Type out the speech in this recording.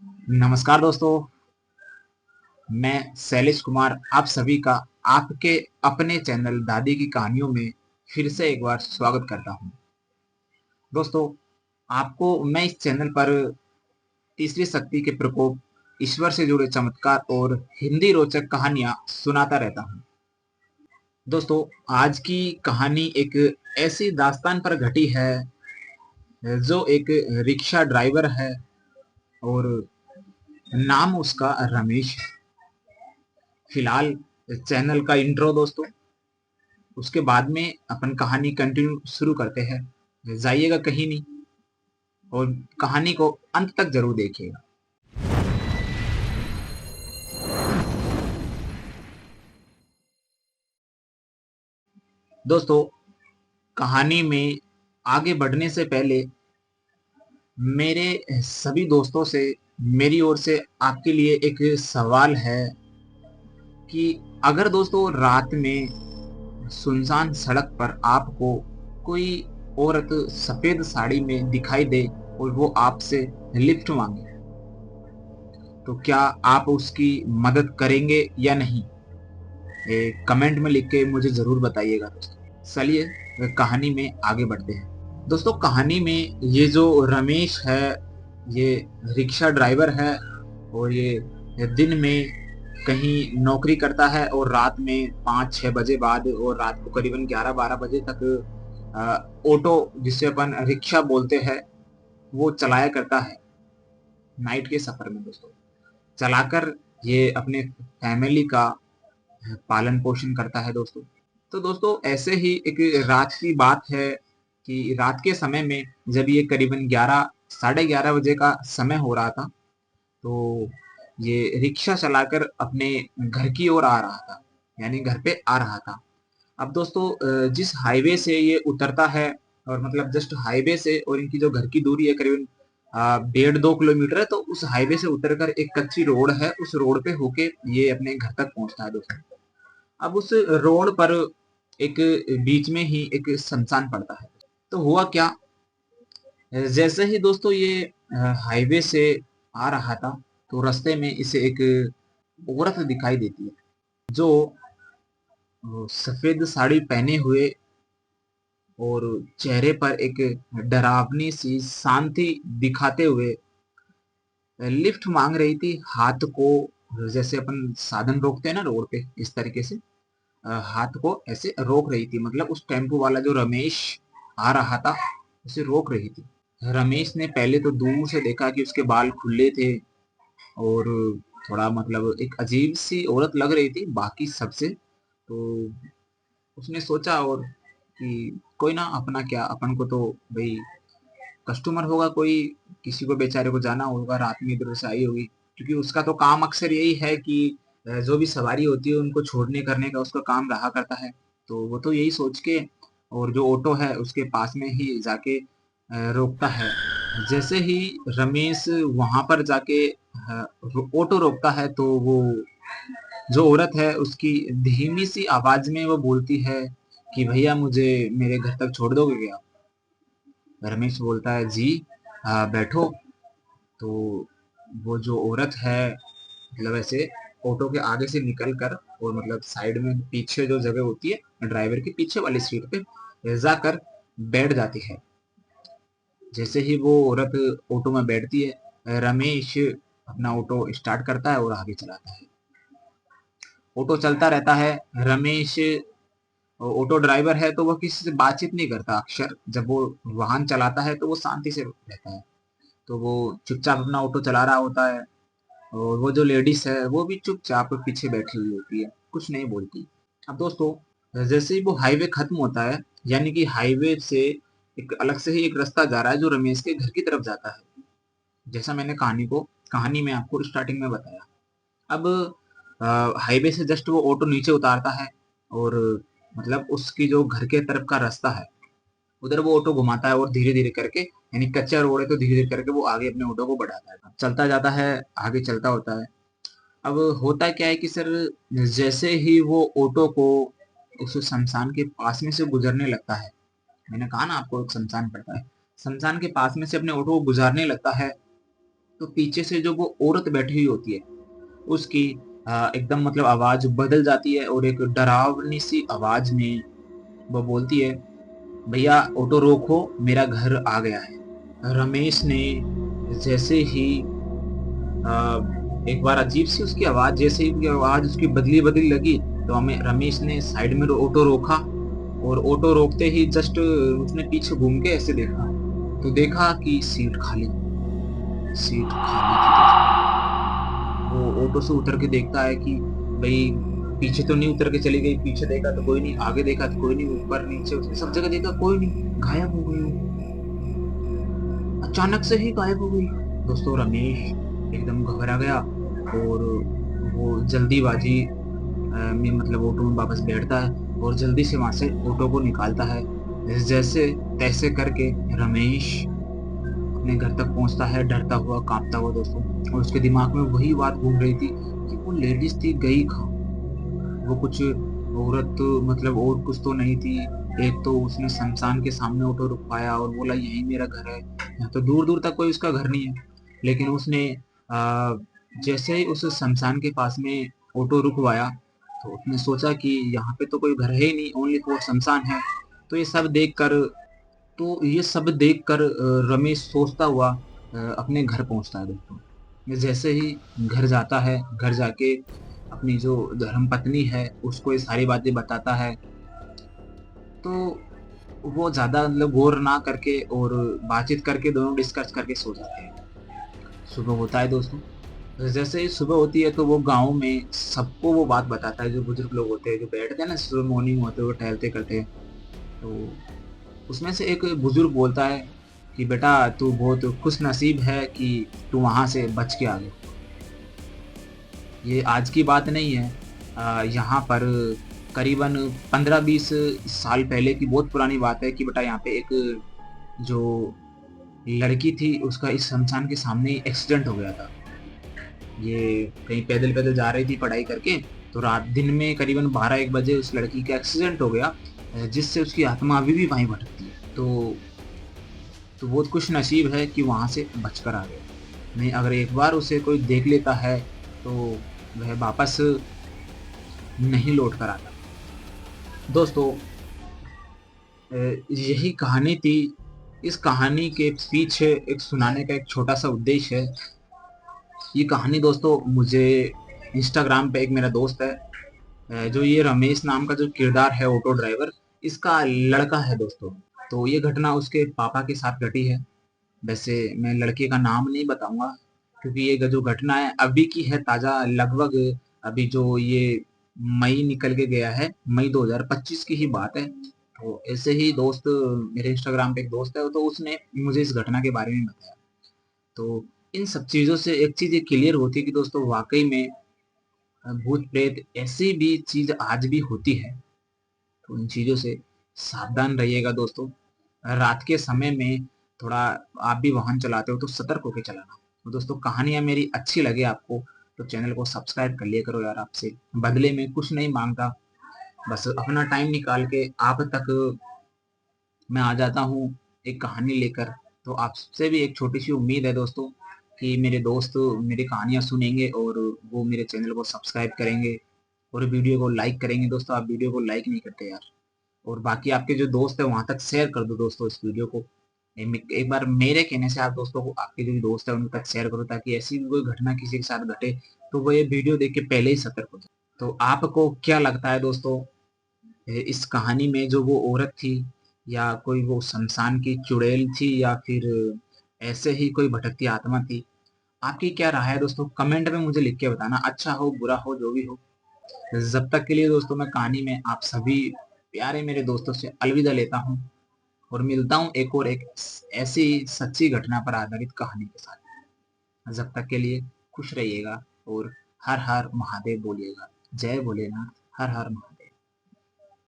नमस्कार दोस्तों, मैं शैलेश कुमार आप सभी का आपके अपने चैनल दादी की कहानियों में फिर से एक बार स्वागत करता हूं। दोस्तों, आपको मैं इस चैनल पर तीसरी शक्ति के प्रकोप, ईश्वर से जुड़े चमत्कार और हिंदी रोचक कहानियां सुनाता रहता हूं। दोस्तों, आज की कहानी एक ऐसी दास्तान पर घटी है जो एक रिक्शा ड्राइवर है और नाम उसका रमेश है। फिलहाल चैनल का इंट्रो दोस्तों, उसके बाद में अपन कहानी कंटिन्यू शुरू करते हैं। जाइएगा कहीं नहीं और कहानी को अंत तक जरूर देखिएगा। दोस्तों, कहानी में आगे बढ़ने से पहले मेरे सभी दोस्तों से मेरी ओर से आपके लिए एक सवाल है कि अगर दोस्तों रात में सुनसान सड़क पर आपको कोई औरत सफेद साड़ी में दिखाई दे और वो आपसे लिफ्ट मांगे, तो क्या आप उसकी मदद करेंगे या नहीं? कमेंट में लिख के मुझे जरूर बताइएगा दोस्तों। चलिए कहानी में आगे बढ़ते हैं। दोस्तों, कहानी में ये जो रमेश है, ये रिक्शा ड्राइवर है और ये दिन में कहीं नौकरी करता है और रात में 5-6 बजे बाद और रात को करीबन 11-12 बजे तक ऑटो, जिसे अपन रिक्शा बोलते हैं, वो चलाया करता है नाइट के सफर में। दोस्तों, चलाकर ये अपने फैमिली का पालन पोषण करता है दोस्तों। तो दोस्तों, ऐसे ही एक रात की बात है कि रात के समय में जब ये करीबन 11 साढ़े 11 बजे का समय हो रहा था, तो ये रिक्शा चलाकर अपने घर की ओर आ रहा था, यानी घर पे आ रहा था। अब दोस्तों, जिस हाईवे से ये उतरता है और मतलब जस्ट हाईवे से और इनकी जो घर की दूरी है करीबन 1.5-2 किलोमीटर है, तो उस हाईवे से उतरकर एक कच्ची रोड है, उस रोड पे होके ये अपने घर तक पहुंचता है दोस्तों। अब उस रोड पर एक बीच में ही एक शमशान पड़ता है। तो हुआ क्या, जैसे ही दोस्तों ये हाईवे से आ रहा था, तो रास्ते में इसे एक औरत दिखाई देती है जो सफेद साड़ी पहने हुए और चेहरे पर एक डरावनी सी शांति दिखाते हुए लिफ्ट मांग रही थी। हाथ को, जैसे अपन साधन रोकते हैं ना रोड पे, इस तरीके से हाथ को ऐसे रोक रही थी। मतलब उस टेम्पो वाला जो रमेश आ रहा था, उसे रोक रही थी। रमेश ने पहले तो दूर से देखा कि उसके बाल खुले थे और थोड़ा मतलब एक अजीब सी औरत लग रही थी बाकी सबसे। तो उसने सोचा और कि कोई ना, अपना क्या, अपन को तो भाई कस्टमर होगा कोई, किसी को बेचारे को जाना होगा, रात में इधर से आई होगी, क्योंकि उसका तो काम अक्सर यही है कि जो भी सवारी होती है उनको छोड़ने करने का उसका काम रहा करता है। तो वो तो यही सोच के और जो ऑटो है उसके पास में ही जाके रोकता है। जैसे ही रमेश वहां पर जाके ऑटो रोकता है, तो वो जो औरत है उसकी धीमी सी आवाज में वो बोलती है कि भैया मुझे मेरे घर तक छोड़ दोगे क्या? रमेश बोलता है जी, बैठो। तो वो जो औरत है, मतलब ऐसे ऑटो के आगे से निकल कर और मतलब साइड में पीछे जो जगह होती है ड्राइवर की पीछे वाली सीट पे जाकर बैठ जाती है। जैसे ही वो औरत ऑटो में बैठती है, रमेश अपना ऑटो स्टार्ट करता है और आगे चलाता है। ऑटो चलता रहता है। रमेश ऑटो ड्राइवर है तो वो किसी से बातचीत नहीं करता। अक्सर जब वो वाहन चलाता है तो वो शांति से रहता है। तो वो चुपचाप अपना ऑटो चला रहा होता है और वो जो लेडीज है वो भी चुपचाप पीछे बैठी हुई होती है, कुछ नहीं बोलती। अब दोस्तों, जैसे ही वो हाईवे खत्म होता है, यानी कि हाईवे से एक अलग से ही एक रास्ता जा रहा है जो रमेश के घर की तरफ जाता है, जैसा मैंने कहानी में आपको स्टार्टिंग में बताया। अब हाईवे से जस्ट वो ऑटो नीचे उतारता है और मतलब उसकी जो घर के तरफ का रास्ता है उधर वो ऑटो घुमाता है और धीरे धीरे करके, यानी कच्चा रोड है तो धीरे धीरे करके वो आगे अपने ऑटो को बढ़ाता है, चलता जाता है, आगे चलता होता है। अब होता क्या है कि सर, जैसे ही वो ऑटो को उस शमशान के पास में से गुजरने लगता है, मैंने कहा ना आपको एक शमशान पड़ता है, शमशान के पास में से अपने ऑटो को गुजारने लगता है, तो पीछे से जो वो औरत बैठी हुई होती है उसकी एकदम मतलब आवाज बदल जाती है और एक डरावनी सी आवाज में वो बोलती है, भैया ऑटो रोको, मेरा घर आ गया है। रमेश ने जैसे ही एक बार अजीब सी उसकी आवाज, जैसे ही उसकी आवाज उसकी बदली बदली लगी, तो हमें रमेश ने साइड में ऑटो रोका और ऑटो रोकते ही जस्ट उसने पीछे घूम के ऐसे देखा, तो देखा कि सीट खाली, सीट खाली थी दोस्तों। वो ऑटो से उतर के देखता है कि भाई पीछे तो नहीं उतर के चली गई, पीछे देखा तो कोई नहीं, आगे देखा तो कोई नहीं, ऊपर नीचे उसने सब जगह देखा कोई नहीं, गायब हो गई वो, अचानक से ही गायब हो गई। दोस्तों रमेश एकदम घबरा गया और वो जल्दीबाजी में मतलब ऑटो में वापस बैठता है और जल्दी से वहां से ऑटो को निकालता है। जैसे तैसे करके रमेश अपने घर तक पहुंचता है, डरता हुआ कांपता हुआ दोस्तों। और उसके दिमाग में वही बात घूम रही थी कि वो लेडीज थी गई कहाँ, वो कुछ औरत मतलब और कुछ तो नहीं थी। एक तो उसने शमशान के सामने ऑटो रुकवाया और बोला यही मेरा घर है, यहाँ तो दूर दूर तक कोई उसका घर नहीं है। लेकिन उसने आ, जैसे ही उस शमशान के पास में ऑटो रुकवाया तो उसने सोचा कि यहाँ पे तो कोई घर है ही नहीं, ओनली फॉर शमशान है। तो ये सब देखकर रमेश सोचता हुआ अपने घर पहुंचता है दोस्तों। ये जैसे ही घर जाता है, घर जाके अपनी जो धर्म पत्नी है उसको ये सारी बातें बताता है, तो वो ज्यादा मतलब गौर ना करके और बातचीत करके दोनों डिस्कस करके सो जाते हैं। सुबह होता है दोस्तों, तो जैसे ही सुबह होती है तो वो गांव में सबको वो बात बताता है। जो बुजुर्ग लोग होते हैं जो बैठते हैं ना सुबह मॉर्निंग होते हुए टहलते करते हैं, तो उसमें से एक बुजुर्ग बोलता है कि बेटा तू बहुत खुश नसीब है कि तू वहां से बच के आ गया। ये आज की बात नहीं है, यहाँ पर करीबन 15-20 साल पहले की बहुत पुरानी बात है कि बेटा यहाँ पे एक जो लड़की थी उसका इस शमशान के सामने ही एक्सीडेंट हो गया था। ये कहीं पैदल पैदल जा रही थी पढ़ाई करके, तो रात दिन में करीबन 12-1 बजे उस लड़की का एक्सीडेंट हो गया, जिससे उसकी आत्मा अभी भी वहीं भटकती है। तो बहुत खुश नसीब है कि वहां से बचकर आ गया। नहीं अगर एक बार उसे कोई देख लेता है तो वह वापस नहीं लौट कर आता। दोस्तों यही कहानी थी। इस कहानी के पीछे एक सुनाने का एक छोटा सा उद्देश्य है। ये कहानी दोस्तों मुझे इंस्टाग्राम पे एक मेरा दोस्त है, जो ये रमेश नाम का जो किरदार है ऑटो ड्राइवर, इसका लड़का है दोस्तों। तो ये घटना उसके पापा के साथ घटी है। वैसे मैं लड़के का नाम नहीं बताऊंगा क्योंकि ये जो घटना है अभी की है, ताजा लगभग अभी जो ये मई निकल के गया है, मई 2025 की ही बात है। तो ऐसे ही दोस्त, मेरे इंस्टाग्राम पे एक दोस्त है तो उसने मुझे इस घटना के बारे में बताया। तो इन सब चीजों से एक चीज ये क्लियर होती है कि दोस्तों वाकई में भूत प्रेत ऐसी भी चीज आज भी होती है। तो इन चीजों से सावधान रहिएगा दोस्तों। रात के समय में थोड़ा आप भी वाहन चलाते हो तो सतर्क होकर चलाना। तो दोस्तों कहानियां मेरी अच्छी लगे आपको तो चैनल को सब्सक्राइब कर लिया करो यार, आपसे बदले में कुछ नहीं मांगता, बस अपना टाइम निकाल के आप तक मैं आ जाता हूँ एक कहानी लेकर। तो आपसे भी एक छोटी सी उम्मीद है दोस्तों कि मेरे दोस्त मेरी कहानियां सुनेंगे और वो मेरे चैनल को सब्सक्राइब करेंगे और वीडियो को लाइक करेंगे। दोस्तों आप वीडियो को लाइक नहीं करते यार। और बाकी आपके जो दोस्त है वहां तक शेयर कर दो दोस्तों इस वीडियो को। एक बार मेरे कहने से आप दोस्तों को, आपके जो भी दोस्त है उन तक शेयर करो ताकि ऐसी भी कोई घटना किसी के साथ घटे तो वो ये वीडियो देख के पहले ही सतर्क हो जाए। तो आपको क्या लगता है दोस्तों, इस कहानी में जो वो औरत थी या कोई वो शमशान की चुड़ैल थी या फिर ऐसे ही कोई भटकती आत्मा थी, आपकी क्या राय है दोस्तों? कमेंट में मुझे लिख के बताना, अच्छा हो बुरा हो जो भी हो। जब तक के लिए दोस्तों मैं कहानी में आप सभी प्यारे मेरे दोस्तों से अलविदा लेता हूँ और मिलता हूँ एक और एक ऐसी सच्ची घटना पर आधारित कहानी के साथ। जब तक के लिए खुश रहिएगा और हर हर महादेव बोलिएगा। जय भोलेनाथ, हर हर महादेव।